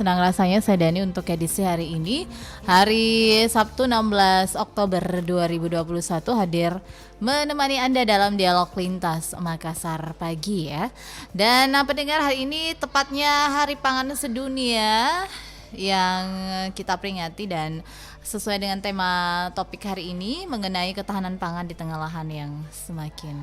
senang rasanya saya Dani untuk edisi hari ini, hari Sabtu 16 Oktober 2021 hadir menemani Anda dalam dialog lintas Makassar pagi ya. Dan pendengar, hari ini tepatnya Hari Pangan Sedunia yang kita peringati dan sesuai dengan tema topik hari ini mengenai ketahanan pangan di tengah lahan yang semakin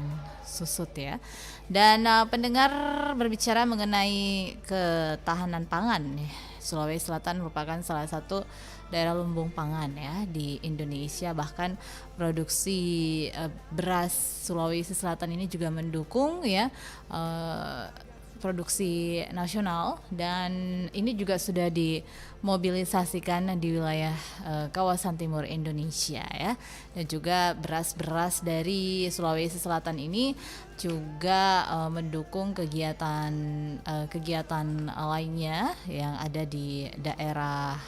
susut ya. Dan pendengar, berbicara mengenai ketahanan pangan, Sulawesi Selatan merupakan salah satu daerah lumbung pangan ya di Indonesia. Bahkan produksi beras Sulawesi Selatan ini juga mendukung ya produksi nasional, dan ini juga sudah dimobilisasikan di wilayah kawasan timur Indonesia ya. Dan juga beras-beras dari Sulawesi Selatan ini juga mendukung kegiatan lainnya yang ada di daerah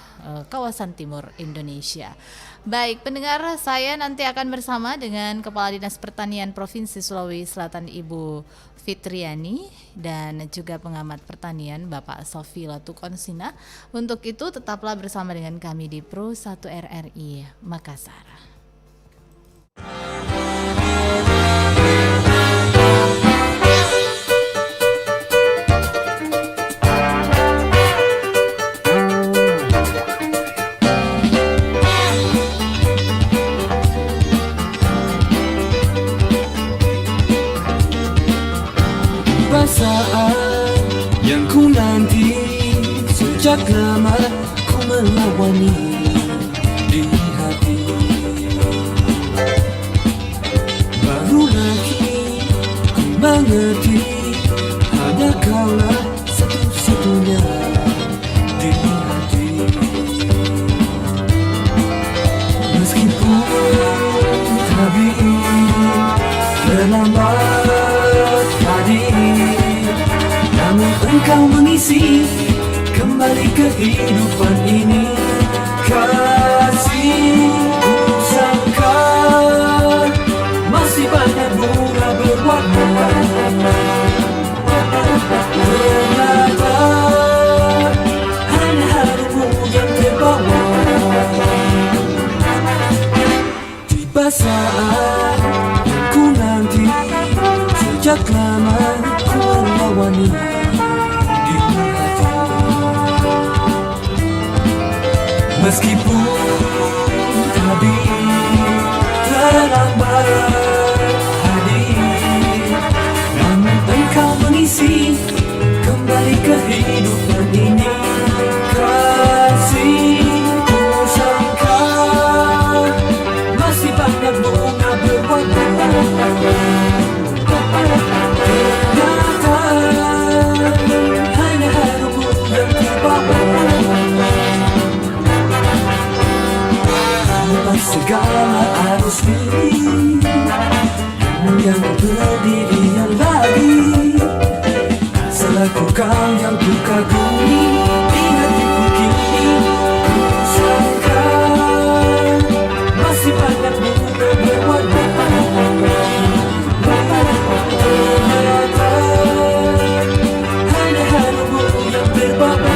kawasan timur Indonesia. Baik pendengar, saya nanti akan bersama dengan Kepala Dinas Pertanian Provinsi Sulawesi Selatan Ibu Fitriani dan juga pengamat pertanian Bapak Sofi Latukonsina. Untuk itu tetaplah bersama dengan kami di Pro 1 RRI Makassar. Saat yang ku nanti sejak lama ku melawani di hati, baru lagi ku mengerti hanya kaulah satu-satunya di hati. Meskipun tabiat terlambat hadir, namun engkau mengisi kembali kehidupan ini. Kasih ku sangka masih banyak bunga berwarna, ternyata hanya harummu yang terbawa. Tiba saat ku nanti sejak lama ku melawani di hati. Meskipun tabiat terlambat hadir, namun engkau mengisi kembali kehidupan ini. Kasih ku sangka masih banyak bunga berwarna, ternyata hanya harummu yang terbawa. Lepas segala arus ini, namun yang berdiri yang lagi selaku kau yang ku kagumi di hatiku kini. Ku sangka masih banyak bunga berwarna, ternyata hanya harummu yang terbawa.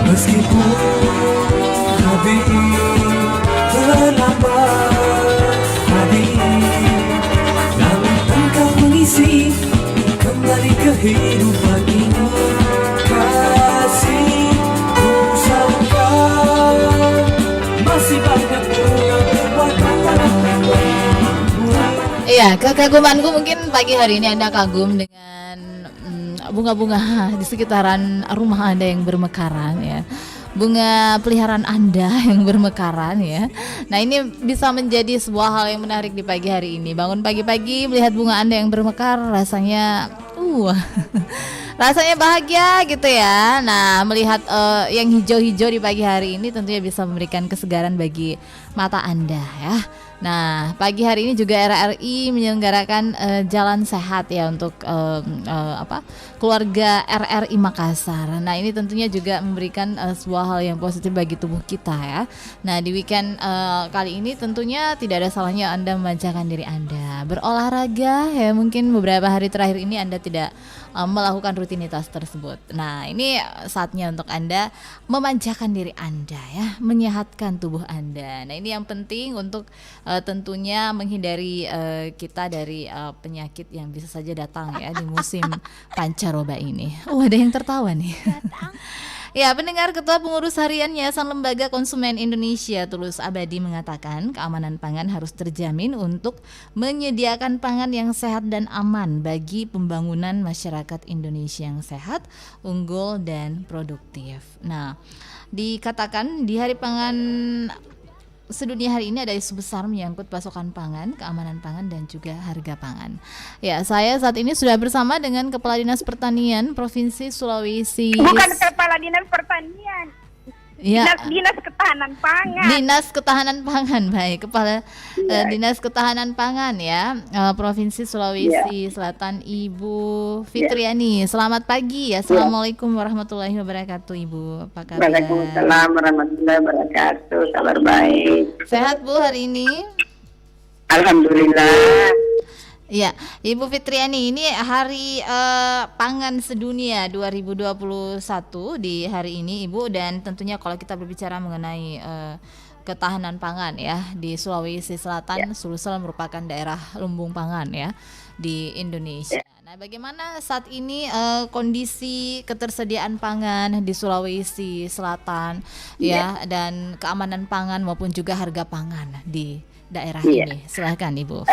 Meskipun tapi terlambat kehidupan ini. Kasih ku sangka masih banyak bunga berwarna. Iya, kekagumanku mungkin pagi hari ini Anda kagum dengan bunga-bunga di sekitaran rumah Anda yang bermekaran ya. Bunga peliharaan Anda yang bermekaran ya. Nah, ini bisa menjadi sebuah hal yang menarik di pagi hari ini. Bangun pagi-pagi melihat bunga Anda yang bermekar rasanya rasanya bahagia gitu ya. Nah, melihat yang hijau-hijau di pagi hari ini tentunya bisa memberikan kesegaran bagi mata Anda ya. Nah, pagi hari ini juga RRI menyelenggarakan jalan sehat ya untuk keluarga RRI Makassar. Nah, ini tentunya juga memberikan sebuah hal yang positif bagi tubuh kita ya. Nah, di weekend kali ini tentunya tidak ada salahnya Anda memanjakan diri Anda berolahraga ya. Mungkin beberapa hari terakhir ini Anda tidak melakukan rutinitas tersebut. Nah, ini saatnya untuk Anda memanjakan diri Anda ya, menyehatkan tubuh Anda. Nah, ini yang penting untuk tentunya menghindari kita dari penyakit yang bisa saja datang ya di musim pancaroba ini. Oh, ada yang tertawa nih. Ya, pendengar, Ketua Pengurus Harian Yayasan Lembaga Konsumen Indonesia Tulus Abadi mengatakan keamanan pangan harus terjamin untuk menyediakan pangan yang sehat dan aman bagi pembangunan masyarakat Indonesia yang sehat, unggul, dan produktif. Nah, dikatakan di Hari Pangan Sedunia hari ini ada isu besar menyangkut pasokan pangan, keamanan pangan, dan juga harga pangan. Ya, saya saat ini sudah bersama dengan Kepala Dinas Pertanian Provinsi Sulawesi. Bukan Kepala Dinas Pertanian, Ya, Dinas Ketahanan Pangan. Dinas Ketahanan Pangan, baik. Kepala Dinas Ketahanan Pangan ya, Provinsi Sulawesi Selatan, Ibu Fitriani. Selamat pagi ya. Assalamualaikum warahmatullahi wabarakatuh, Ibu. Apa kabar? Waalaikumsalam warahmatullahi wabarakatuh. Kabar baik. Sehat, Bu, hari ini? Alhamdulillah. Ya, Ibu Fitriani, ini Hari Pangan Sedunia 2021 di hari ini, Ibu, dan tentunya kalau kita berbicara mengenai ketahanan pangan ya di Sulawesi Selatan, Sulsel merupakan daerah lumbung pangan ya di Indonesia. Nah, bagaimana saat ini kondisi ketersediaan pangan di Sulawesi Selatan ya, dan keamanan pangan maupun juga harga pangan di daerah ini? Silahkan, Ibu.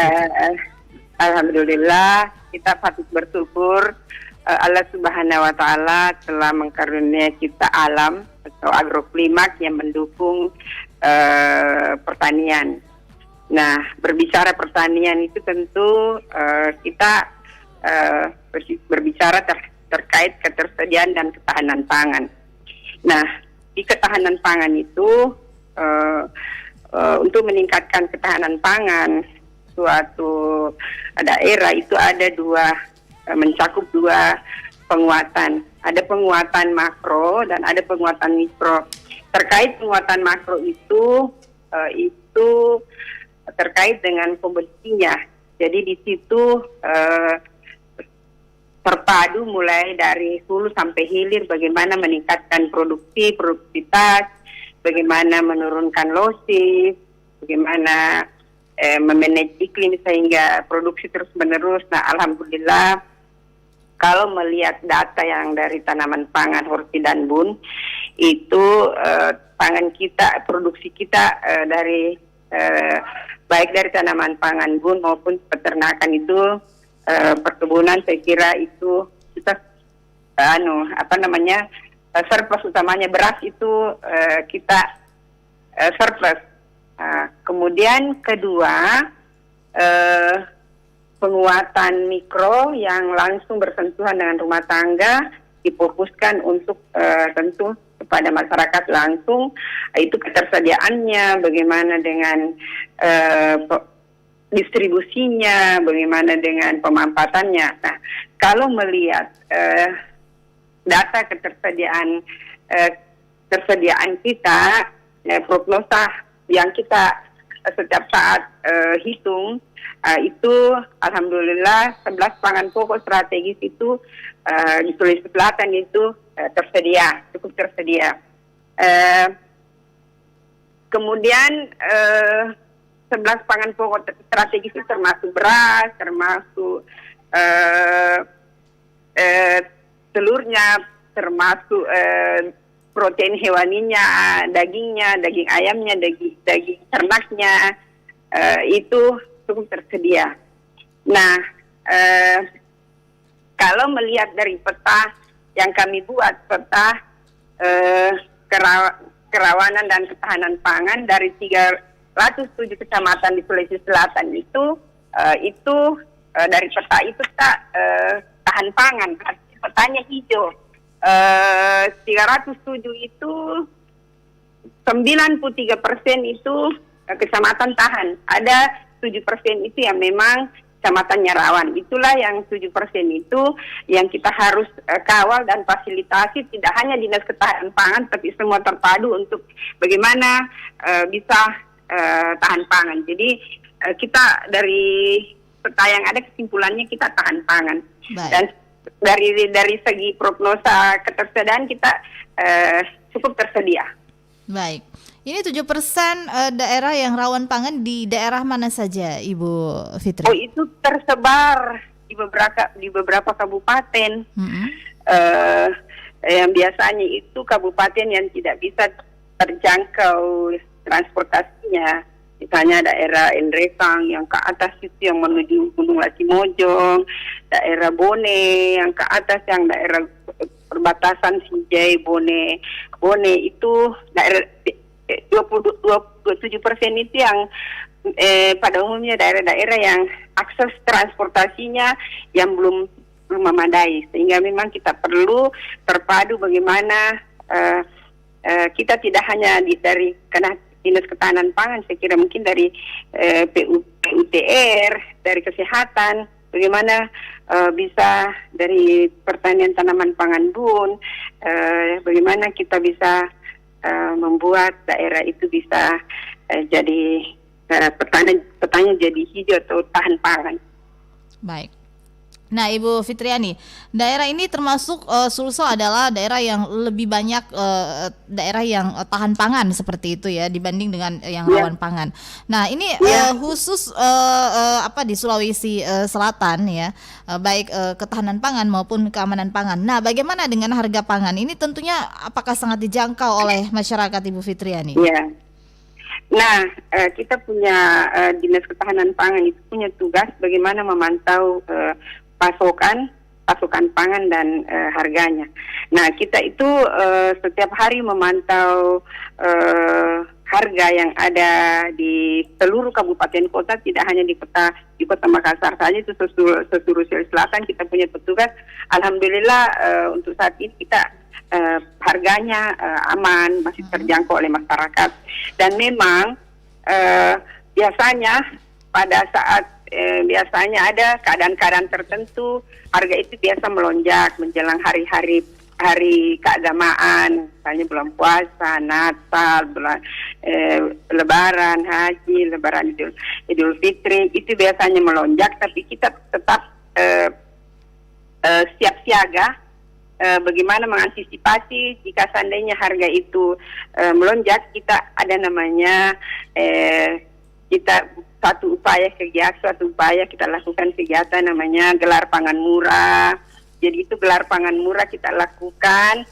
Alhamdulillah, kita patut bersyukur Allah Subhanahu wa Ta'ala telah mengkaruniai kita alam atau agroklimak yang mendukung pertanian. Nah, berbicara pertanian itu tentu kita berbicara terkait ketersediaan dan ketahanan pangan. Nah, di ketahanan pangan itu untuk meningkatkan ketahanan pangan suatu daerah itu ada mencakup dua penguatan. Ada penguatan makro dan ada penguatan mikro. Terkait penguatan makro itu terkait dengan kompetisinya. Jadi di situ terpadu mulai dari hulu sampai hilir bagaimana meningkatkan produktivitas, bagaimana menurunkan losses, bagaimana memanage iklim sehingga produksi terus menerus. Nah, alhamdulillah kalau melihat data yang dari tanaman pangan Horti dan Bun itu pangan kita, produksi kita dari baik dari tanaman pangan Bun maupun peternakan itu perkebunan, saya kira itu kita surplus, utamanya beras itu kita surplus. Kemudian kedua, penguatan mikro yang langsung bersentuhan dengan rumah tangga difokuskan untuk tentu kepada masyarakat langsung, itu ketersediaannya, bagaimana dengan distribusinya, bagaimana dengan pemanfaatannya. Nah, kalau melihat data ketersediaan kita, prognosa yang kita setiap saat hitung, itu alhamdulillah 11 pangan pokok strategis itu di Sulawesi Selatan itu cukup tersedia. Kemudian 11 pangan pokok strategis itu termasuk beras, termasuk telurnya, termasuk protein hewaninya, dagingnya, daging ayamnya, daging ternaknya, itu cukup tersedia. Nah, kalau melihat dari peta yang kami buat, peta kerawanan dan ketahanan pangan dari 307 kecamatan di Sulawesi Selatan itu dari peta itu tahan pangan, petanya hijau. 307 itu 93% itu kecamatan tahan. Ada 7% itu yang memang kecamatannya rawan. Itulah yang 7% itu yang kita harus kawal dan fasilitasi, tidak hanya Dinas Ketahanan Pangan, tapi semua terpadu untuk bagaimana bisa tahan pangan. Jadi kita dari peta yang ada kesimpulannya kita tahan pangan. Baik. Dan dari segi prognosa ketersediaan kita cukup tersedia. Baik. Ini 7% daerah yang rawan pangan di daerah mana saja, Ibu Fitri? Oh, itu tersebar di beberapa kabupaten. Yang biasanya itu kabupaten yang tidak bisa terjangkau transportasinya. Misalnya daerah Enrekang yang ke atas itu yang menuju Gunung Latimojong, daerah Bone yang ke atas yang daerah perbatasan Sinjai, Bone itu daerah 27% itu yang pada umumnya daerah-daerah yang akses transportasinya yang belum memadai, sehingga memang kita perlu terpadu bagaimana kita tidak hanya dari Dinas Ketahanan Pangan, saya kira mungkin dari PUTR, dari kesehatan, bagaimana bisa dari pertanian tanaman pangan BUN, bagaimana kita bisa membuat daerah itu bisa jadi petani jadi hijau atau tahan pangan. Baik. Nah, Ibu Fitriani, daerah ini termasuk Sulsel adalah daerah yang lebih banyak daerah yang tahan pangan seperti itu ya dibanding dengan yang rawan pangan. Nah, ini khusus di Sulawesi Selatan ya, baik ketahanan pangan maupun keamanan pangan. Nah, bagaimana dengan harga pangan? Ini tentunya apakah sangat dijangkau oleh masyarakat, Ibu Fitriani? Iya. Nah, kita punya Dinas Ketahanan Pangan itu punya tugas bagaimana memantau pasokan pangan dan harganya. Nah, kita itu setiap hari memantau harga yang ada di seluruh kabupaten kota, tidak hanya di kota Makassar saja, itu seluruh Sulawesi Selatan kita punya petugas. Alhamdulillah untuk saat ini kita harganya aman, masih terjangkau oleh masyarakat. Dan memang biasanya pada saat biasanya ada keadaan-keadaan tertentu harga itu biasa melonjak menjelang hari keagamaan, misalnya bulan puasa, Natal, bulan Lebaran Haji, Lebaran Idul Fitri, itu biasanya melonjak, tapi kita tetap siap siaga bagaimana mengantisipasi jika seandainya harga itu melonjak. Kita ada namanya kita suatu upaya kita lakukan kegiatan namanya gelar pangan murah. Jadi itu gelar pangan murah kita lakukan,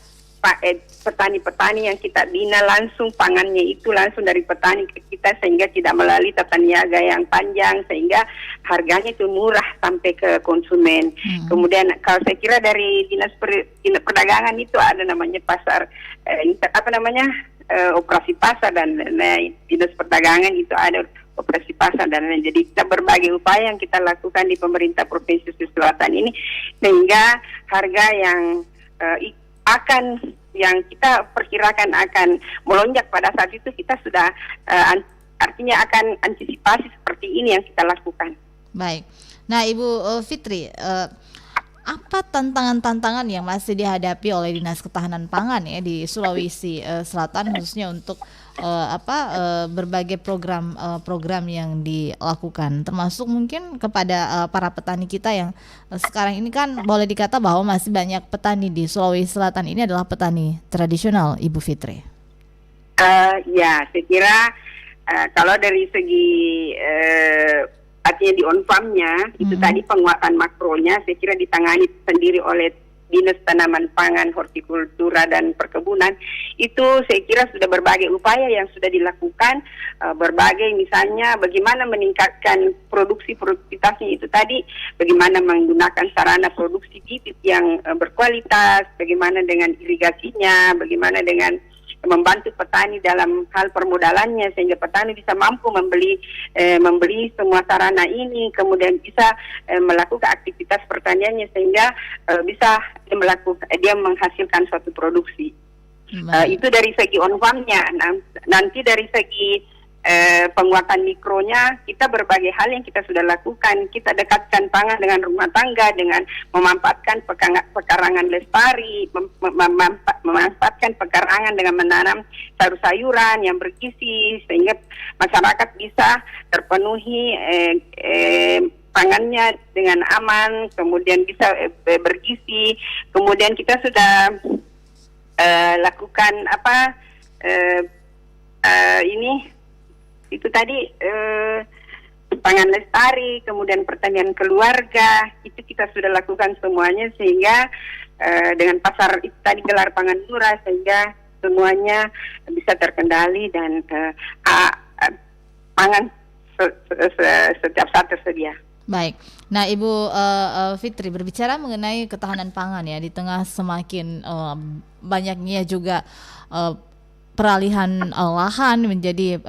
petani-petani yang kita bina langsung pangannya itu langsung dari petani ke kita, sehingga tidak melalui tata niaga yang panjang, sehingga harganya itu murah sampai ke konsumen. Kemudian kalau saya kira dari Dinas Perdagangan itu ada namanya pasar operasi pasar, dan Dinas Perdagangan itu ada operasi pasar dan lain. Jadi kita berbagai upaya yang kita lakukan di pemerintah Provinsi Sulawesi Selatan ini, sehingga harga yang yang kita perkirakan akan melonjak pada saat itu kita sudah artinya akan antisipasi seperti ini yang kita lakukan. Baik. Nah, Ibu Fitri, apa tantangan-tantangan yang masih dihadapi oleh Dinas Ketahanan Pangan ya di Sulawesi Selatan, khususnya untuk berbagai program yang dilakukan, termasuk mungkin kepada para petani kita yang sekarang ini kan boleh dikata bahwa masih banyak petani di Sulawesi Selatan ini adalah petani tradisional, Ibu Fitri. Ya, saya kira kalau dari segi artinya di on-farmnya, itu tadi penguatan makronya saya kira ditangani sendiri oleh Dinas Tanaman Pangan, Hortikultura dan Perkebunan. Itu saya kira sudah berbagai upaya yang sudah dilakukan, berbagai misalnya bagaimana meningkatkan produktivitasnya itu tadi, bagaimana menggunakan sarana produksi bibit yang berkualitas, bagaimana dengan irigasinya, bagaimana dengan membantu petani dalam hal permodalannya sehingga petani bisa mampu membeli semua sarana ini, kemudian bisa melakukan aktivitas pertaniannya sehingga bisa dia menghasilkan suatu produksi. Itu dari segi on-farmnya. Nanti dari segi penguatan mikronya, kita berbagai hal yang kita sudah lakukan. Kita dekatkan pangan dengan rumah tangga dengan memanfaatkan pekarangan lestari, memanfaatkan pekarangan dengan menanam sayur-sayuran yang bergizi sehingga masyarakat bisa terpenuhi pangannya dengan aman, kemudian bisa bergizi. Kemudian kita sudah lakukan ini itu tadi pangan lestari, kemudian pertanian keluarga, itu kita sudah lakukan semuanya sehingga dengan pasar itu tadi gelar pangan murah sehingga semuanya bisa terkendali dan pangan setiap saat tersedia. Baik, nah Ibu Fitri, berbicara mengenai ketahanan pangan ya di tengah semakin banyaknya juga peralihan lahan menjadi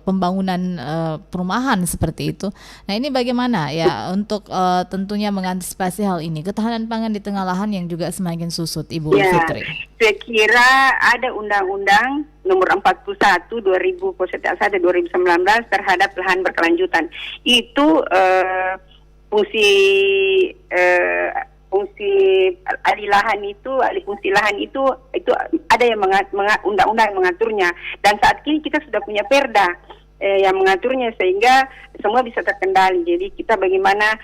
pembangunan perumahan seperti itu. Nah ini bagaimana ya untuk tentunya mengantisipasi hal ini, ketahanan pangan di tengah lahan yang juga semakin susut, Ibu Fitri? Saya kira ada Undang-Undang Nomor 41 2019 terhadap lahan berkelanjutan. Itu fungsi alih fungsi lahan itu ada yang undang-undang yang mengaturnya, dan saat ini kita sudah punya perda yang mengaturnya sehingga semua bisa terkendali. Jadi bagaimana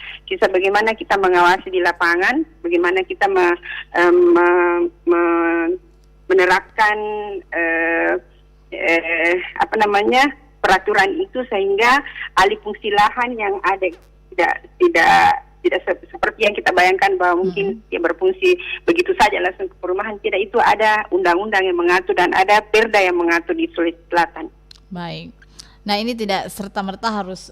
kita mengawasi di lapangan, bagaimana kita menerapkan peraturan itu sehingga alih fungsi lahan yang ada tidak seperti yang kita bayangkan bahwa mungkin dia berfungsi begitu saja langsung ke perumahan. Tidak, itu ada undang-undang yang mengatur dan ada perda yang mengatur di Sulawesi Selatan. Baik. Nah ini tidak serta-merta harus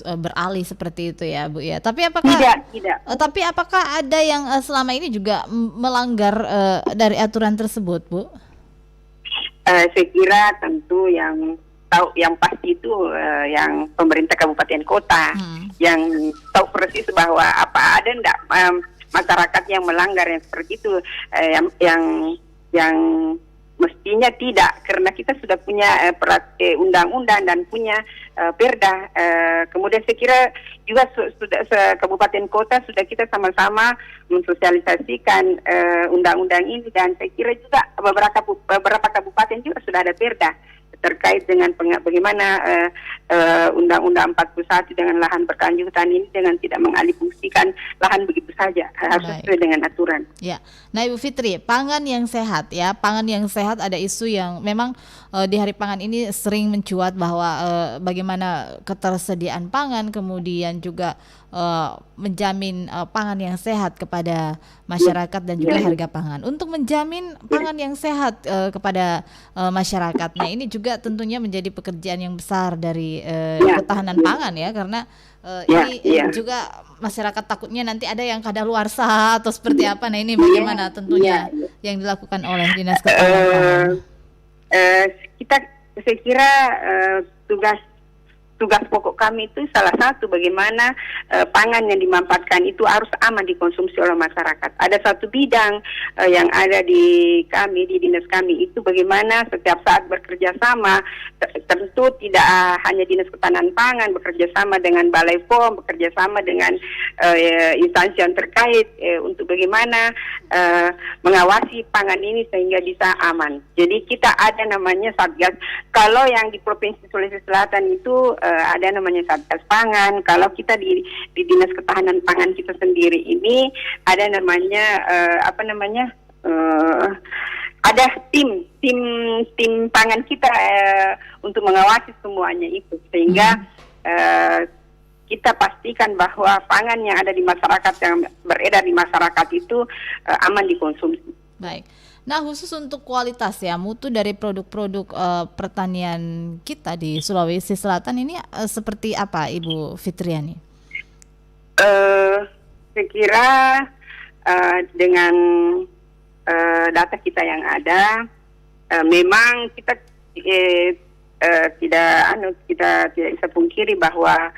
beralih seperti itu ya Bu ya. Tapi apakah tidak. Tapi apakah ada yang selama ini juga melanggar dari aturan tersebut, Bu? Saya kira tentu yang pasti itu yang pemerintah kabupaten kota yang tahu persis bahwa apa ada enggak masyarakat yang melanggar yang seperti itu, yang mestinya tidak, karena kita sudah punya undang-undang dan punya perda. Kemudian saya kira juga sudah kabupaten kota sudah kita sama-sama mensosialisasikan undang-undang ini, dan saya kira juga beberapa kabupaten juga sudah ada perda terkait dengan bagaimana Undang-Undang 41 dengan lahan berkelanjutan ini dengan tidak mengalihfungsikan lahan begitu saja, harus sesuai dengan aturan. Ya, nah Ibu Fitri, pangan yang sehat ya, pangan yang sehat ada isu yang memang di Hari Pangan ini sering mencuat bahwa bagaimana ketersediaan pangan, kemudian juga menjamin pangan yang sehat kepada masyarakat dan juga harga pangan. Untuk menjamin pangan yang sehat kepada masyarakat, nah ini juga tentunya menjadi pekerjaan yang besar dari ketahanan pangan ya, karena ini juga masyarakat takutnya nanti ada yang kadaluarsa atau seperti apa. Nah ini bagaimana tentunya yang dilakukan oleh Dinas Ketahanan Pangan? Saya kira tugas pokok kami itu salah satu bagaimana pangan yang dimanfaatkan itu harus aman dikonsumsi oleh masyarakat. Ada satu bidang yang ada di dinas kami itu bagaimana setiap saat bekerja sama, tentu tidak hanya Dinas Ketahanan Pangan, bekerja sama dengan Balai POM, bekerja sama dengan instansi yang terkait untuk bagaimana mengawasi pangan ini sehingga bisa aman. Jadi kita ada namanya Satgas. Kalau yang di Provinsi Sulawesi Selatan itu ada namanya Satgas Pangan. Kalau kita di Dinas Ketahanan Pangan kita sendiri ini ada namanya ada tim pangan kita untuk mengawasi semuanya itu, sehingga kita pastikan bahwa pangan yang ada di masyarakat, yang beredar di masyarakat itu aman dikonsumsi. Baik. Nah, khusus untuk kualitas ya, mutu dari produk-produk pertanian kita di Sulawesi Selatan ini seperti apa, Ibu Fitriani? Saya kira dengan data kita yang ada, memang kita tidak bisa pungkiri bahwa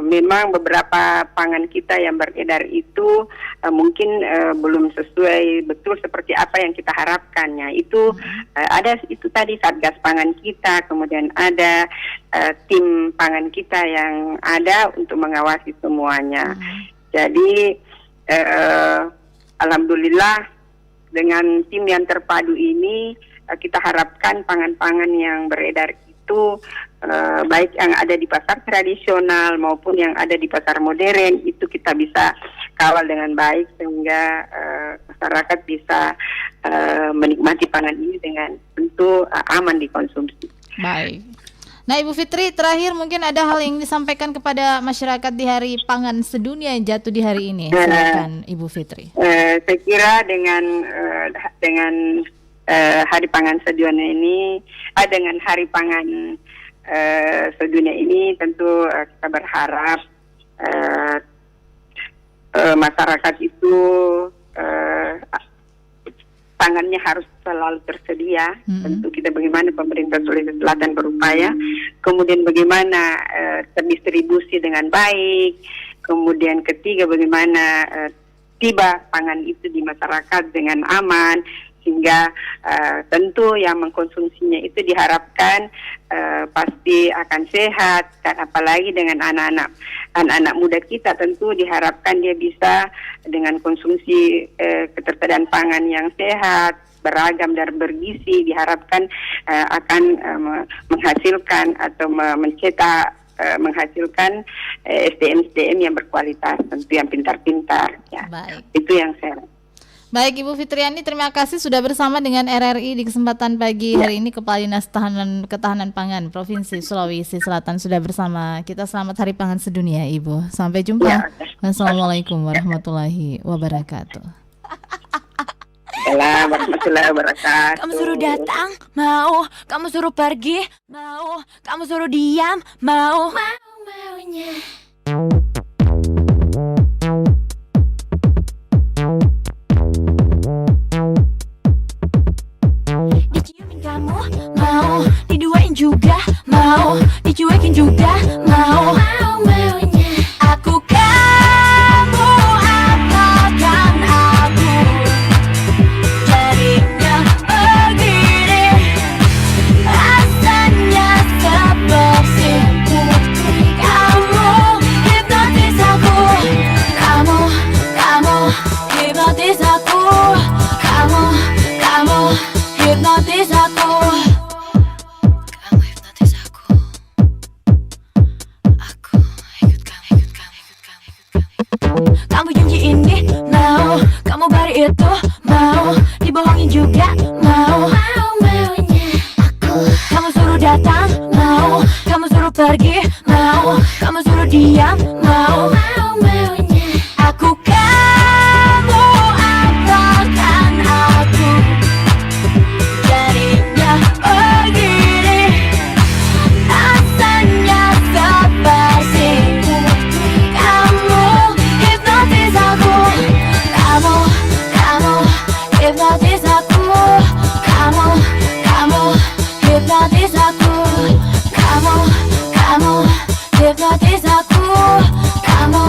memang beberapa pangan kita yang beredar itu mungkin belum sesuai betul seperti apa yang kita harapkannya. Itu ada itu tadi Satgas Pangan kita, kemudian ada tim pangan kita yang ada untuk mengawasi semuanya. Jadi alhamdulillah dengan tim yang terpadu ini kita harapkan pangan-pangan yang beredar itu baik yang ada di pasar tradisional maupun yang ada di pasar modern itu kita bisa kawal dengan baik sehingga masyarakat bisa menikmati pangan ini dengan tentu aman dikonsumsi. Baik. Nah, Ibu Fitri, terakhir mungkin ada hal yang disampaikan kepada masyarakat di Hari Pangan Sedunia yang jatuh di hari ini. Silakan, Ibu Fitri. Saya kira dengan Hari Pangan Sedunia ini, dengan Hari Pangan Sedunia ini tentu kita berharap masyarakat itu pangannya harus selalu tersedia. Tentu kita bagaimana pemerintah Sulawesi Selatan berupaya, kemudian bagaimana terdistribusi dengan baik, kemudian ketiga bagaimana tiba pangan itu di masyarakat dengan aman, sehingga tentu yang mengkonsumsinya itu diharapkan pasti akan sehat, dan apalagi dengan anak-anak muda kita tentu diharapkan dia bisa dengan konsumsi ketersediaan pangan yang sehat, beragam dan bergizi, diharapkan akan menghasilkan atau mencetak menghasilkan SDM-SDM yang berkualitas, tentu yang pintar-pintar ya. Baik. Itu yang saya. Baik, Ibu Fitriani, terima kasih sudah bersama dengan RRI di kesempatan pagi hari ini. Kepala Dinas Ketahanan Pangan Provinsi Sulawesi Selatan sudah bersama kita. Selamat Hari Pangan Sedunia, Ibu. Sampai jumpa. Ya. Wassalamualaikum warahmatullahi wabarakatuh. Assalamualaikum warahmatullahi wabarakatuh. Kamu suruh datang, mau. Kamu suruh pergi, mau. Kamu suruh diam, mau. Maunya. Diciumin kamu, mau. Diduain juga, mau. Dicuekin juga, mau. Maunya. Aku kamu, apakan aku. Jadinya begini, rasanya seperti kamu hipnotis aku, kamu hipnotis aku, kamu hipnotis aku, kamu hipnotis aku, aku ikut kamu. Kamu janji ini mau, kamu bari itu mau, dibohongin juga mau. Maunya aku. Kamu suruh datang mau, kamu suruh pergi mau, kamu suruh diam mau. Maunya aku kamu apakan aku. Jadinya begini, rasanya seperti kamu hipnotis aku, kamu hipnotis aku, kamu hipnotis aku, kamu hipnotis aku, kamu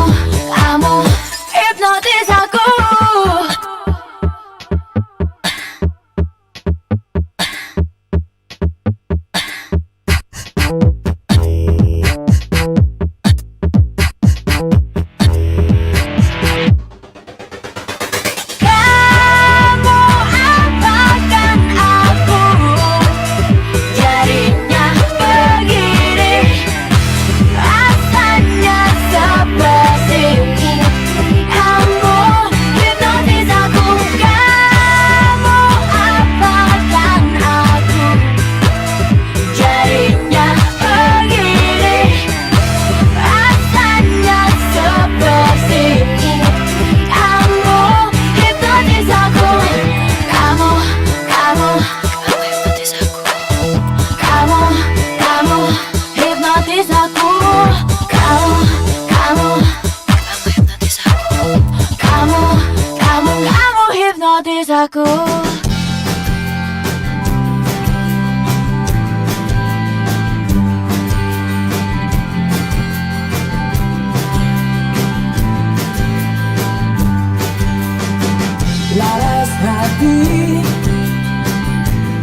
hati,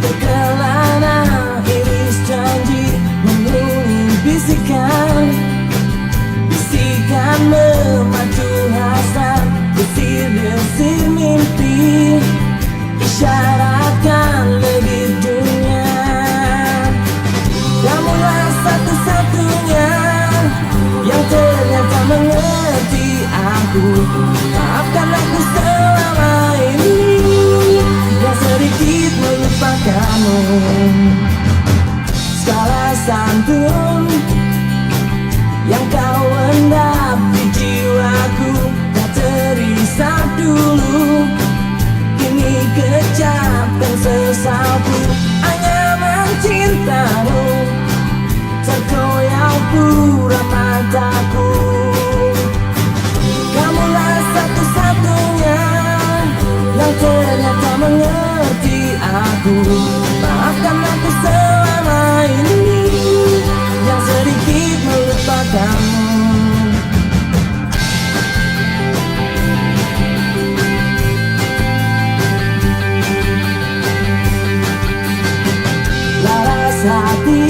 terkelana iris janji mengunci bisikan. Bisikan memacu hasrat, desir-desir mimpi, isyaratkan lebih dunia. Kamulah satu-satunya yang ternyata mengerti aku. Maafkan aku selama ini yang sedikit melupakanmu. Segala santun yang kau endap di jiwaku tak terisap dulu, kini kecap dan sesalku. Anyaman cintamu terkoyak buram mataku. Kamulah satu-satunya yang ternyata mengerti aku. Maafkan aku selama ini yang sedikit melupakanmu. Laras hati,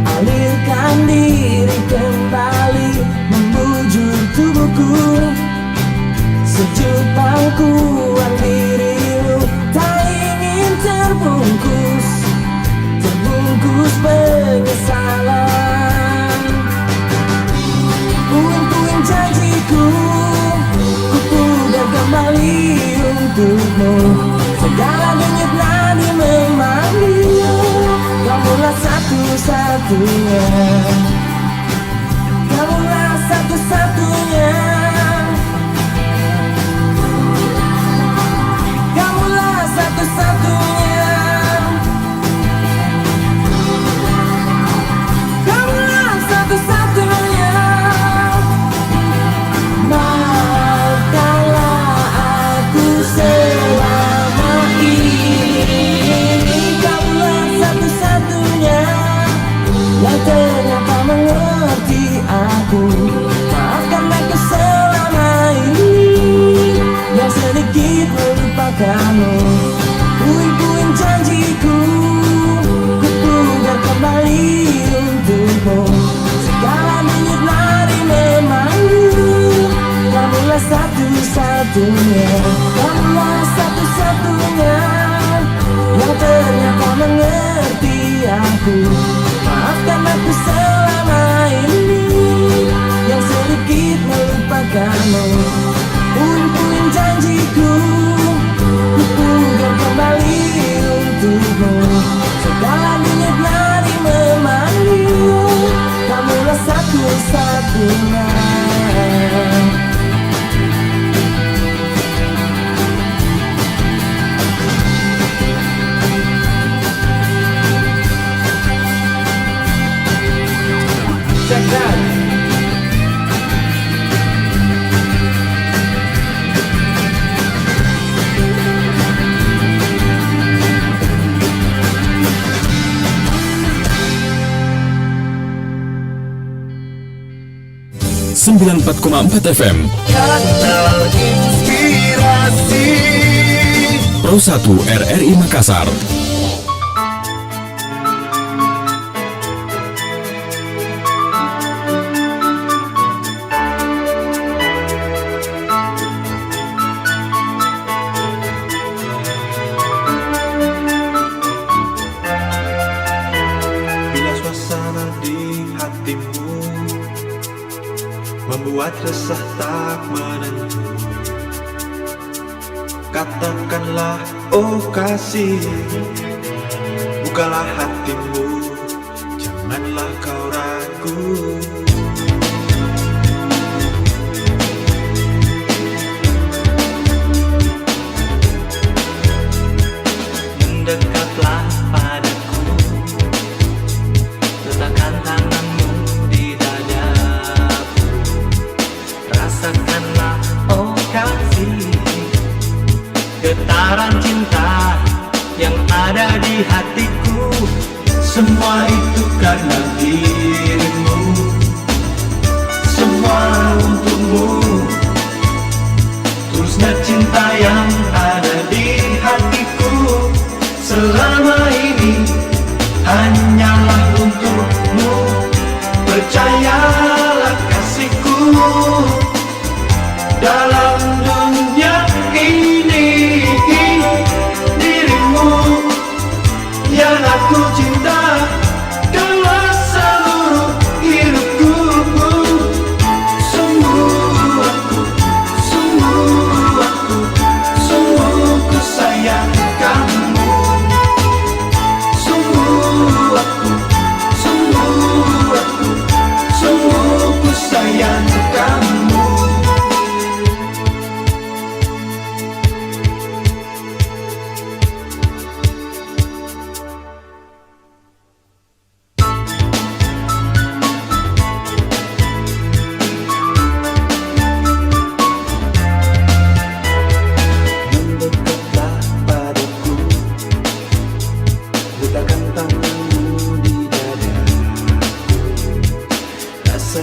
alirkan diri kembali, membujur tubuhku, sejuk pangkuan dirimu. Tak ingin terbungkus penyesalan. Puing-puing janjiku ku pugar kembali untukmu. Segala denyut nadi memanggil, kamulah satu-satunya. Kamulah satu-satunya. Kamulah satu-satunya. Kamulah satu-satunya. Maafkanlah aku selama ini. Kamulah satu-satunya yang ternyata mengerti aku. Maafkan aku selama ini yang sedikit melupakanmu. Puing-puing janjiku ku pugar kembali untukmu. Segala denyut nadi memanggil, kamulah satu-satunya. Kamulah satu-satunya yang ternyata mengerti aku. Maafkan aku selama ini yang sedikit melupakanmu. Puing-puing janjiku ku pugar kembali untukmu. Segala denyut nadi memanggil, kamulah satu-satunya. Check that. 94,4 FM Kanal Inspirasi Pro 1 RRI Makassar. Bila suasana di hatimu membuat resah tak menentu, katakanlah oh kasih, bukalah hatimu, janganlah kau ragu. Mendekatlah padaku, letakkan tanganmu di dadaku, rasakanlah oh kasih, getaran cinta yang ada di hatiku. Semua itu karena dirimu, semua untukmu, tulusnya cinta yang ada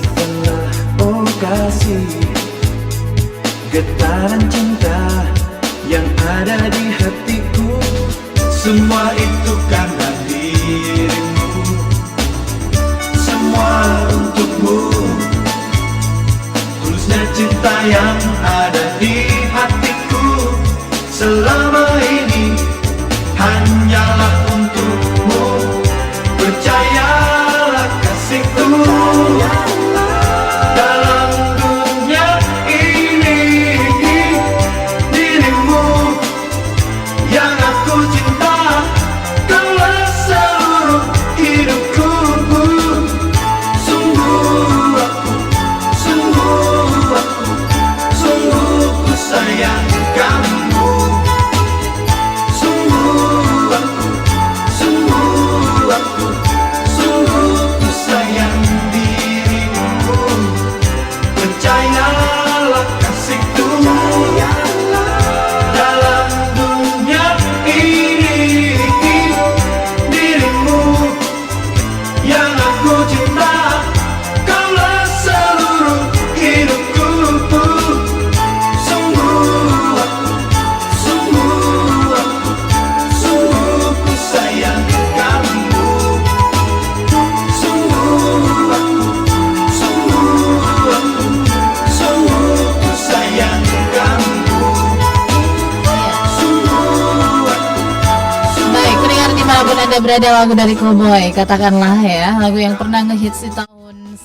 setelah oh kasih, getaran cinta yang ada di hatiku, semua itu karena dirimu, semua untukmu. Tulusnya cinta yang ada di hatiku selama ini hanyalah untukmu. Percayalah kasihku, dalam dunia ini dirimu yang aku cinta, kaulah seluruh hidupku. Sungguh aku, sungguh aku, sungguh ku sayang kamu. Sungguh aku, sungguh aku, sungguh ku sayang dirimu. Percayalah kasihku, dalam dunia ini dirimu yang aku cinta, kaulah seluruh hidupku. Sungguh aku, sungguh aku, sungguh ku sayang kamu. Sungguh aku, sungguh aku, sungguh ku sayang kamu. Sungguh aku. Baik, pendengar dimanapun Anda berada, lagu dari Cowboy, katakanlah ya, lagu yang pernah ngehits di tahun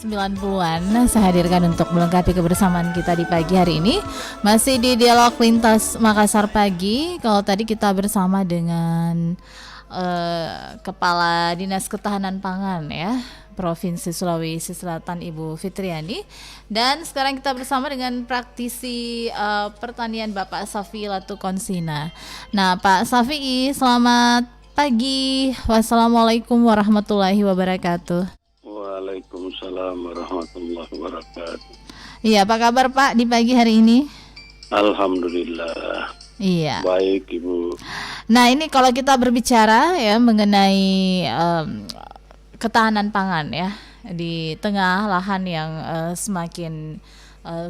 90-an. Saya hadirkan untuk melengkapi kebersamaan kita di pagi hari ini. Masih di Dialog Lintas Makassar Pagi. Kalau tadi kita bersama dengan Kepala Dinas Ketahanan Pangan ya, Provinsi Sulawesi Selatan, Ibu Fitriani. Dan sekarang kita bersama dengan praktisi pertanian Bapak Safi Latukonsina. Nah, Pak Safi, selamat pagi. Wassalamualaikum warahmatullahi wabarakatuh. Waalaikumsalam warahmatullahi wabarakatuh. Iya, apa kabar Pak di pagi hari ini? Alhamdulillah. Iya. Baik Ibu. Nah, ini kalau kita berbicara ya mengenai ketahanan pangan ya di tengah lahan yang semakin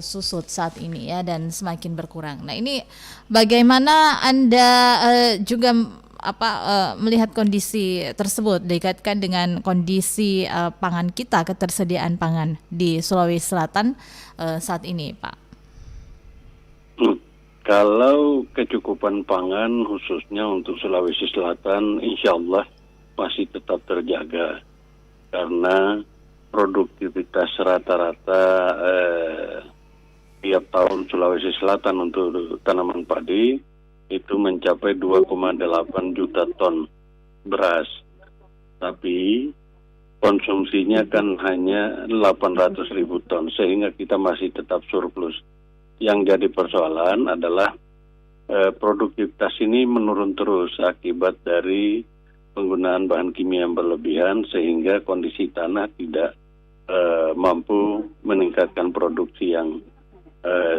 susut saat ini ya dan semakin berkurang. Nah, ini bagaimana Anda juga melihat kondisi tersebut dikaitkan dengan kondisi pangan kita, ketersediaan pangan di Sulawesi Selatan saat ini, Pak? Kalau kecukupan pangan khususnya untuk Sulawesi Selatan insya Allah masih tetap terjaga karena produktivitas rata-rata tiap tahun Sulawesi Selatan untuk tanaman padi itu mencapai 2,8 juta ton beras, tapi konsumsinya kan hanya 800 ribu ton sehingga kita masih tetap surplus. Yang jadi persoalan adalah produktivitas ini menurun terus akibat dari penggunaan bahan kimia yang berlebihan sehingga kondisi tanah tidak mampu meningkatkan produksi yang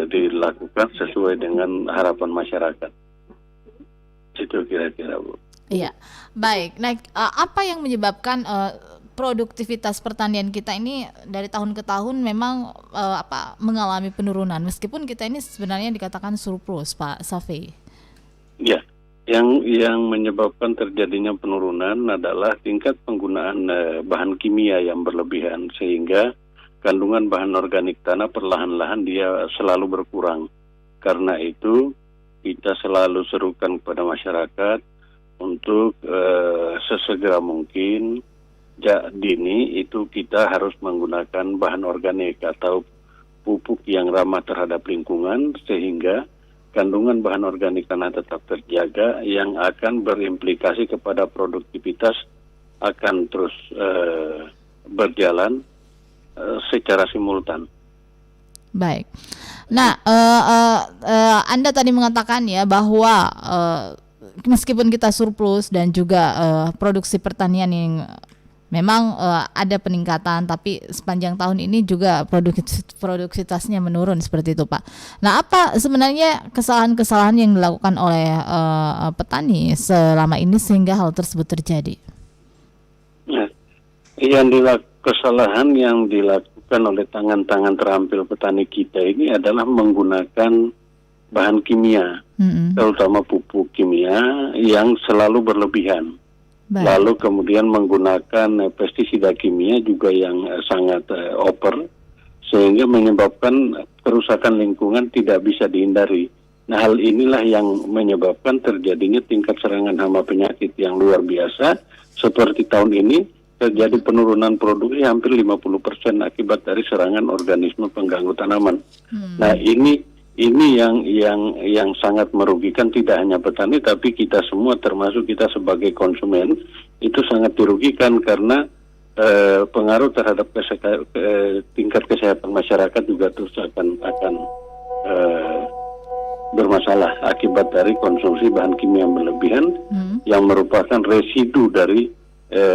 dilakukan sesuai dengan harapan masyarakat. Itu kira-kira, Bu. Iya, baik. Nah, apa yang menyebabkan produktivitas pertanian kita ini dari tahun ke tahun memang mengalami penurunan meskipun kita ini sebenarnya dikatakan surplus, Pak Safi? Ya, yang menyebabkan terjadinya penurunan adalah tingkat penggunaan bahan kimia yang berlebihan sehingga kandungan bahan organik tanah perlahan-lahan dia selalu berkurang. Karena itu kita selalu serukan kepada masyarakat untuk sesegera mungkin dini itu kita harus menggunakan bahan organik atau pupuk yang ramah terhadap lingkungan sehingga kandungan bahan organik tanah tetap terjaga yang akan berimplikasi kepada produktivitas akan terus berjalan secara simultan. Baik. Nah, Anda tadi mengatakan ya bahwa meskipun kita surplus dan juga produksi pertanian yang memang ada peningkatan, tapi sepanjang tahun ini juga produktivitasnya menurun seperti itu, Pak. Nah, apa sebenarnya kesalahan-kesalahan yang dilakukan oleh petani selama ini sehingga hal tersebut terjadi? Kesalahan yang dilakukan dilakukan oleh tangan-tangan terampil petani kita ini adalah menggunakan bahan kimia, terutama pupuk kimia yang selalu berlebihan. Baik. Lalu kemudian menggunakan pestisida kimia juga yang sangat over, sehingga menyebabkan kerusakan lingkungan tidak bisa dihindari. Nah, hal inilah yang menyebabkan terjadinya tingkat serangan hama penyakit yang luar biasa. Seperti tahun ini terjadi penurunan produksi hampir 50% akibat dari serangan organisme pengganggu tanaman. Nah, ini yang sangat merugikan tidak hanya petani tapi kita semua, termasuk kita sebagai konsumen, itu sangat dirugikan karena pengaruh terhadap tingkat kesehatan masyarakat juga terus akan bermasalah akibat dari konsumsi bahan kimia yang berlebihan yang merupakan residu dari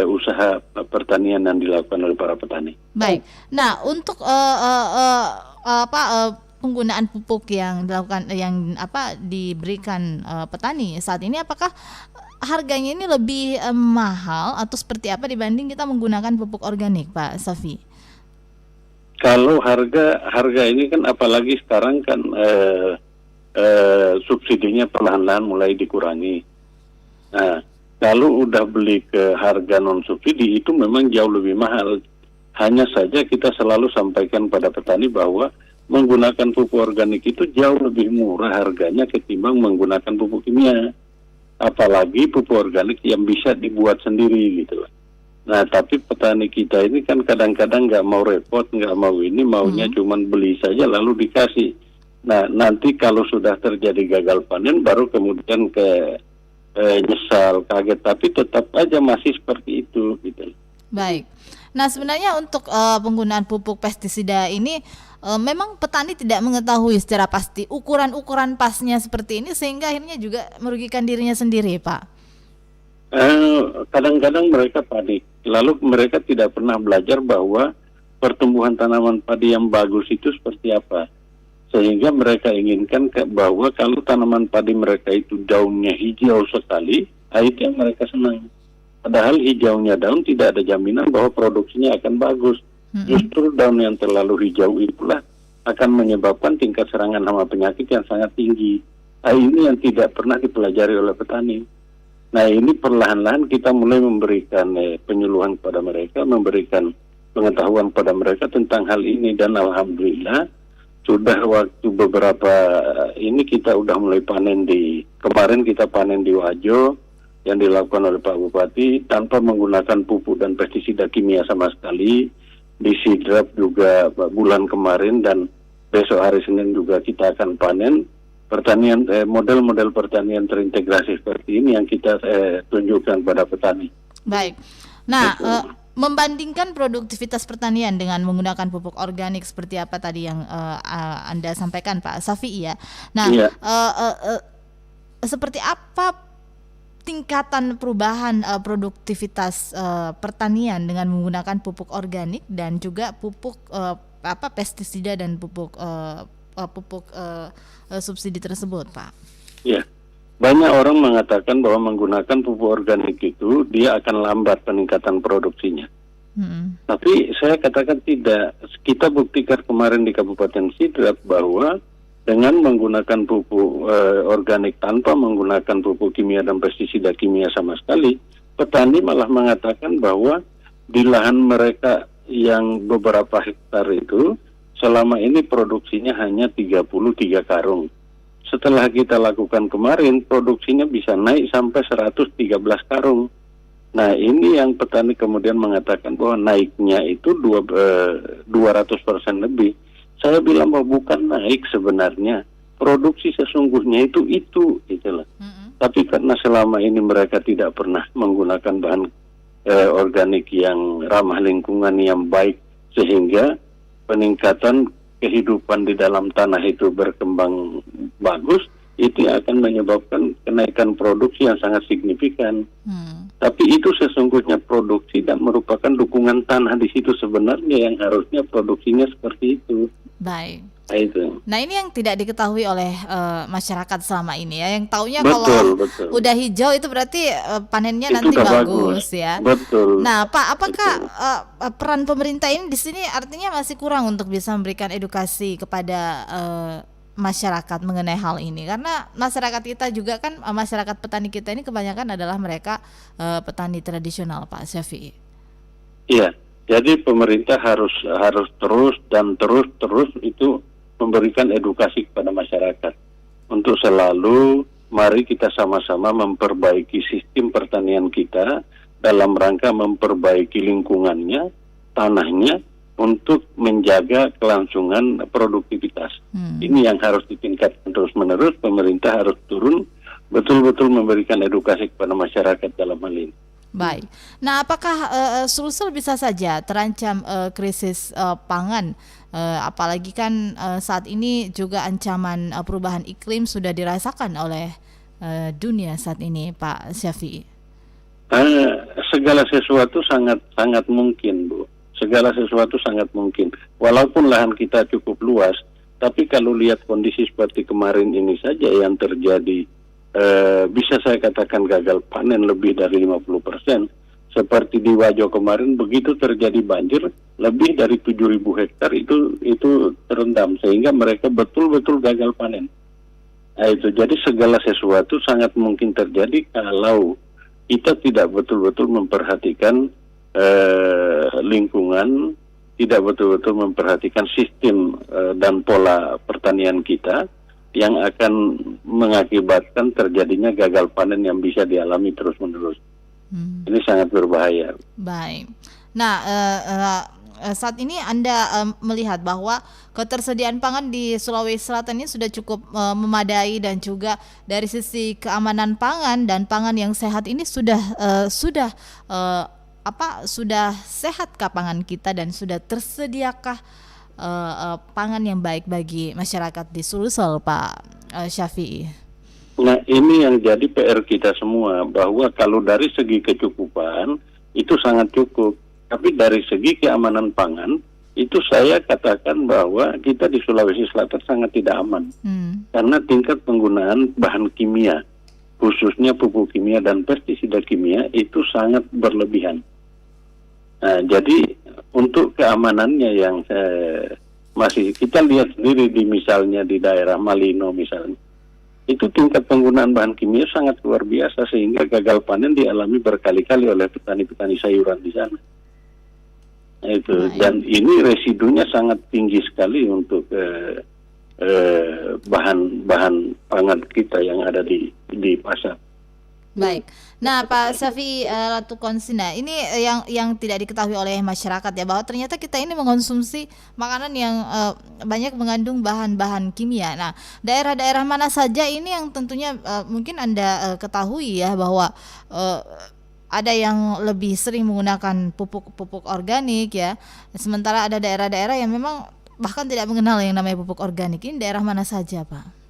usaha pertanian yang dilakukan oleh para petani. Baik. Nah, untuk penggunaan pupuk yang dilakukan diberikan petani saat ini, apakah harganya ini lebih mahal atau seperti apa dibanding kita menggunakan pupuk organik, Pak Safi? Kalau harga ini kan apalagi sekarang kan subsidinya perlahan-lahan mulai dikurangi. Nah, kalau udah beli ke harga non subsidi itu memang jauh lebih mahal. Hanya saja kita selalu sampaikan pada petani bahwa menggunakan pupuk organik itu jauh lebih murah harganya ketimbang menggunakan pupuk kimia. Apalagi pupuk organik yang bisa dibuat sendiri gitu. Nah, tapi petani kita ini kan kadang-kadang nggak mau repot, nggak mau ini, maunya cuman beli saja lalu dikasih. Nah, nanti kalau sudah terjadi gagal panen baru kemudian nyesal, kaget, tapi tetap aja masih seperti itu gitu. Baik. Nah, sebenarnya untuk penggunaan pupuk pestisida ini memang petani tidak mengetahui secara pasti ukuran-ukuran pasnya seperti ini sehingga akhirnya juga merugikan dirinya sendiri, Pak. Kadang-kadang mereka panik, lalu mereka tidak pernah belajar bahwa pertumbuhan tanaman padi yang bagus itu seperti apa. Sehingga mereka inginkan bahwa kalau tanaman padi mereka itu daunnya hijau sekali, itu yang mereka senang. Padahal hijaunya daun tidak ada jaminan bahwa produksinya akan bagus. Justru daun yang terlalu hijau itulah akan menyebabkan tingkat serangan hama penyakit yang sangat tinggi. Ini yang tidak pernah dipelajari oleh petani. Nah, ini perlahan-lahan kita mulai memberikan penyuluhan kepada mereka, memberikan pengetahuan pada mereka tentang hal ini, dan alhamdulillah sudah waktu beberapa ini kita udah mulai panen kemarin kita panen di Wajo yang dilakukan oleh Pak Bupati tanpa menggunakan pupuk dan pestisida kimia sama sekali. Di Sidrap juga bulan kemarin dan besok hari Senin juga kita akan panen. Pertanian model-model pertanian terintegrasi seperti ini yang kita tunjukkan pada petani. Baik. Nah, membandingkan produktivitas pertanian dengan menggunakan pupuk organik seperti apa tadi yang Anda sampaikan, Pak Safi, ya. Nah, seperti apa tingkatan perubahan produktivitas pertanian dengan menggunakan pupuk organik dan juga pupuk pestisida dan pupuk subsidi tersebut, Pak? Ya. Banyak orang mengatakan bahwa menggunakan pupuk organik itu dia akan lambat peningkatan produksinya. Tapi saya katakan tidak. Kita buktikan kemarin di Kabupaten Sidrap bahwa dengan menggunakan pupuk organik tanpa menggunakan pupuk kimia dan pestisida kimia sama sekali, petani malah mengatakan bahwa di lahan mereka yang beberapa hektar itu selama ini produksinya hanya 33 karung. Setelah kita lakukan kemarin, produksinya bisa naik sampai 113 karung. Nah, ini yang petani kemudian mengatakan bahwa naiknya itu 200% lebih. Saya bilang bahwa bukan naik sebenarnya. Produksi sesungguhnya itu itulah. Tapi karena selama ini mereka tidak pernah menggunakan bahan organik yang ramah lingkungan yang baik, sehingga peningkatan kehidupan di dalam tanah itu berkembang bagus, itu akan menyebabkan kenaikan produksi yang sangat signifikan. Tapi itu sesungguhnya produksi dan merupakan dukungan tanah di situ sebenarnya yang harusnya produksinya seperti itu. Baik. Nah, itu. Nah ini yang tidak diketahui oleh masyarakat selama ini ya. Yang taunya Betul, kalau betul. udah hijau itu berarti panennya Itu nanti udah bagus ya. Betul. Nah Pak, apakah peran pemerintah ini di sini artinya masih kurang untuk bisa memberikan edukasi kepada masyarakat mengenai hal ini? Karena masyarakat kita juga kan, masyarakat petani kita ini kebanyakan adalah mereka petani tradisional, Pak Syafi'i. Iya. Jadi pemerintah harus terus itu memberikan edukasi kepada masyarakat untuk selalu mari kita sama-sama memperbaiki sistem pertanian kita dalam rangka memperbaiki lingkungannya, tanahnya, untuk menjaga kelangsungan produktivitas. Ini yang harus ditingkatkan terus-menerus. Pemerintah harus turun betul-betul memberikan edukasi kepada masyarakat dalam hal ini. Baik. Nah, apakah Sulsel bisa saja terancam krisis pangan? Apalagi kan saat ini juga ancaman perubahan iklim sudah dirasakan oleh dunia saat ini, Pak Syafi'i. Segala sesuatu sangat mungkin, Bu. Segala sesuatu sangat mungkin. Walaupun lahan kita cukup luas, tapi kalau lihat kondisi seperti kemarin ini saja yang terjadi, bisa saya katakan gagal panen lebih dari 50%. Seperti di Wajo kemarin, begitu terjadi banjir, lebih dari 7.000 hektar itu terendam, sehingga mereka betul-betul gagal panen. Nah, itu jadi segala sesuatu sangat mungkin terjadi kalau kita tidak betul-betul memperhatikan lingkungan, tidak betul-betul memperhatikan sistem dan pola pertanian kita, yang akan mengakibatkan terjadinya gagal panen yang bisa dialami terus-menerus. Ini sangat berbahaya. Baik. Nah, saat ini Anda melihat bahwa ketersediaan pangan di Sulawesi Selatan ini sudah cukup memadai, dan juga dari sisi keamanan pangan dan pangan yang sehat ini sudah sehatkah pangan kita, dan sudah tersediakah pangan yang baik bagi masyarakat di Sulsel, Pak Syafi'i? Nah, ini yang jadi PR kita semua, bahwa kalau dari segi kecukupan itu sangat cukup, tapi dari segi keamanan pangan itu saya katakan bahwa kita di Sulawesi Selatan sangat tidak aman, karena tingkat penggunaan bahan kimia, khususnya pupuk kimia dan pestisida kimia, itu sangat berlebihan. Nah, jadi untuk keamanannya yang masih kita lihat sendiri misalnya di daerah Malino misalnya, itu tingkat penggunaan bahan kimia sangat luar biasa, sehingga gagal panen dialami berkali-kali oleh petani-petani sayuran di sana. Nah, itu. Dan ini residunya sangat tinggi sekali untuk bahan pangan kita yang ada di pasar. Baik. Nah, Pak Syafi'i Latukonsina, ini yang tidak diketahui oleh masyarakat ya, bahwa ternyata kita ini mengonsumsi makanan yang banyak mengandung bahan-bahan kimia. Nah, daerah-daerah mana saja ini yang tentunya mungkin Anda ketahui ya, bahwa ada yang lebih sering menggunakan pupuk organik ya, sementara ada daerah-daerah yang memang bahkan tidak mengenal yang namanya pupuk organik. Ini daerah mana saja, Pak?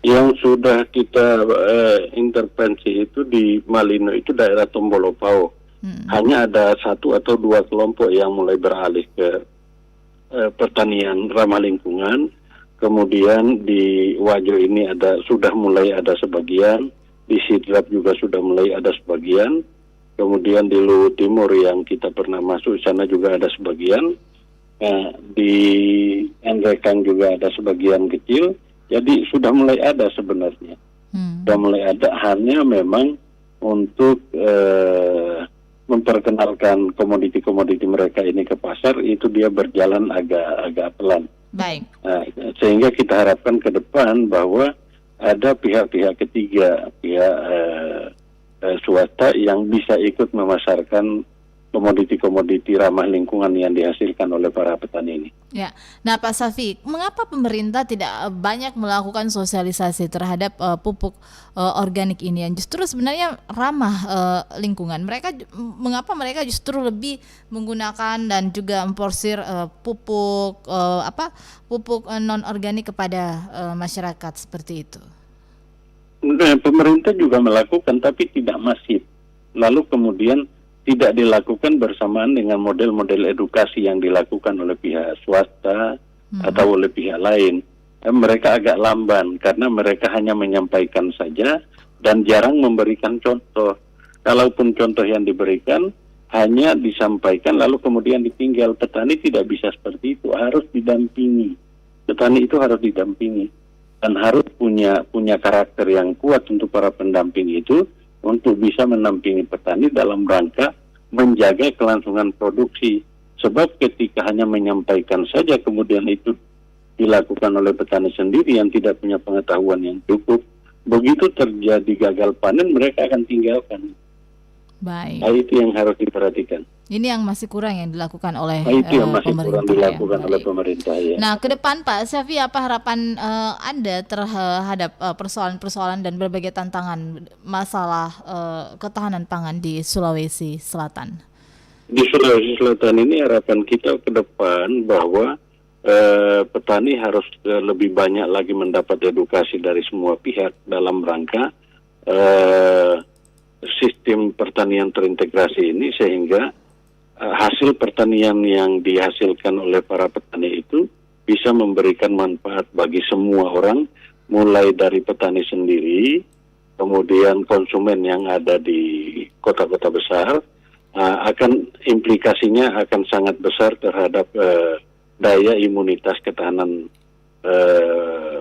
Yang sudah kita intervensi itu di Malino, itu daerah Tombolopao. Hanya ada 1 atau 2 kelompok yang mulai beralih ke pertanian ramah lingkungan. Kemudian di Wajo ini sudah mulai ada sebagian, di Sidrap juga sudah mulai ada sebagian. Kemudian di Luwu Timur yang kita pernah masuk, sana juga ada sebagian. Di Enrekang juga ada sebagian kecil. Jadi sudah mulai ada sebenarnya, sudah mulai ada, hanya memang untuk memperkenalkan komoditi-komoditi mereka ini ke pasar, itu dia berjalan agak pelan. Baik. Nah, sehingga kita harapkan ke depan bahwa ada pihak-pihak ketiga, pihak swasta yang bisa ikut memasarkan komoditi-komoditi ramah lingkungan yang dihasilkan oleh para petani ini. Ya, nah Pak Syafi'i, mengapa pemerintah tidak banyak melakukan sosialisasi terhadap pupuk organik ini yang justru sebenarnya ramah lingkungan? Mengapa mereka justru lebih menggunakan dan juga memporsir pupuk non organik kepada masyarakat seperti itu? Nah, pemerintah juga melakukan, tapi tidak masif. Lalu kemudian tidak dilakukan bersamaan dengan model-model edukasi yang dilakukan oleh pihak swasta, atau oleh pihak lain. Mereka agak lamban karena mereka hanya menyampaikan saja dan jarang memberikan contoh. Kalaupun contoh yang diberikan hanya disampaikan lalu kemudian ditinggal. Petani tidak bisa seperti itu, harus didampingi. Petani itu harus didampingi dan harus punya karakter yang kuat untuk para pendamping itu untuk bisa mendampingi petani dalam rangka menjaga kelangsungan produksi. Sebab ketika hanya menyampaikan saja kemudian itu dilakukan oleh petani sendiri yang tidak punya pengetahuan yang cukup, begitu terjadi gagal panen mereka akan tinggalkan. Baik. Nah, itu yang harus diperhatikan. Ini yang masih kurang yang dilakukan oleh Nah, itu yang masih kurang pemerintah dilakukan oleh pemerintah ya. Nah, ke depan Pak Syafi, apa harapan Anda terhadap persoalan-persoalan dan berbagai tantangan masalah ketahanan pangan di Sulawesi Selatan? Di Sulawesi Selatan ini harapan kita ke depan bahwa petani harus lebih banyak lagi mendapat edukasi dari semua pihak dalam rangka sistem pertanian terintegrasi ini sehingga hasil pertanian yang dihasilkan oleh para petani itu bisa memberikan manfaat bagi semua orang, mulai dari petani sendiri, kemudian konsumen yang ada di kota-kota besar, akan implikasinya akan sangat besar terhadap daya imunitas ketahanan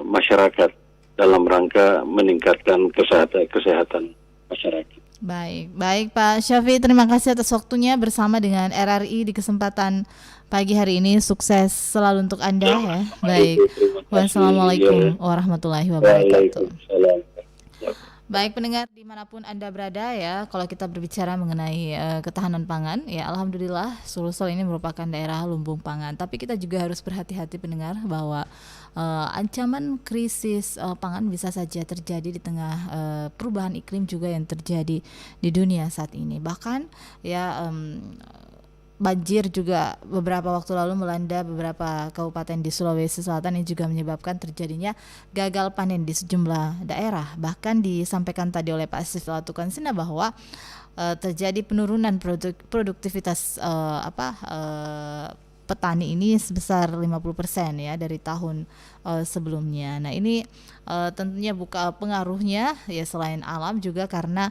masyarakat dalam rangka meningkatkan kesehatan masyarakat. Baik Pak Syafi, terima kasih atas waktunya bersama dengan RRI di kesempatan pagi hari ini. Sukses selalu untuk Anda ya. Baik. Wassalamualaikum warahmatullahi wabarakatuh. Waalaikumsalam. Baik pendengar dimanapun Anda berada ya, kalau kita berbicara mengenai ketahanan pangan, ya alhamdulillah Sulsel ini merupakan daerah lumbung pangan. Tapi kita juga harus berhati-hati pendengar bahwa ancaman krisis pangan bisa saja terjadi di tengah perubahan iklim juga yang terjadi di dunia saat ini. Bahkan ya banjir juga beberapa waktu lalu melanda beberapa kabupaten di Sulawesi Selatan yang juga menyebabkan terjadinya gagal panen di sejumlah daerah. Bahkan disampaikan tadi oleh Pak Sif Latukansina bahwa terjadi penurunan produktivitas petani ini sebesar 50% ya dari tahun sebelumnya. Nah ini tentunya pengaruhnya ya selain alam juga karena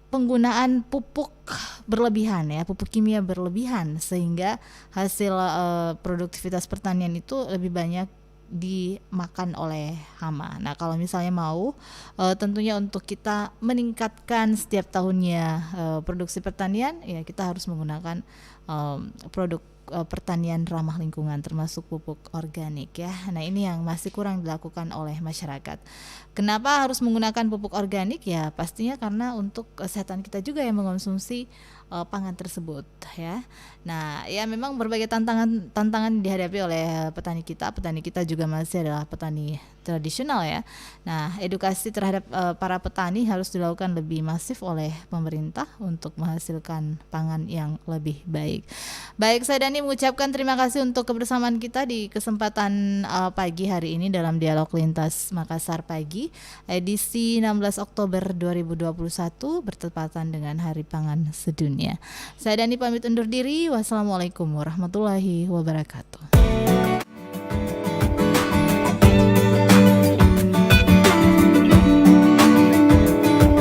penggunaan pupuk berlebihan ya, pupuk kimia berlebihan sehingga hasil produktivitas pertanian itu lebih banyak dimakan oleh hama. Nah, kalau misalnya mau tentunya untuk kita meningkatkan setiap tahunnya produksi pertanian, ya kita harus menggunakan produk pertanian ramah lingkungan termasuk pupuk organik ya. Nah, ini yang masih kurang dilakukan oleh masyarakat. Kenapa harus menggunakan pupuk organik? Ya, pastinya karena untuk kesehatan kita juga yang mengonsumsi pangan tersebut ya. Nah, ya memang berbagai tantangan dihadapi oleh petani kita. Petani kita juga masih adalah petani tradisional ya. Nah, edukasi terhadap para petani harus dilakukan lebih masif oleh pemerintah untuk menghasilkan pangan yang lebih baik. Baik, saya Dani mengucapkan terima kasih untuk kebersamaan kita di kesempatan pagi hari ini dalam Dialog Lintas Makassar Pagi edisi 16 Oktober 2021 bertepatan dengan Hari Pangan Sedunia. Saya Dani pamit undur diri. Wassalamualaikum warahmatullahi wabarakatuh.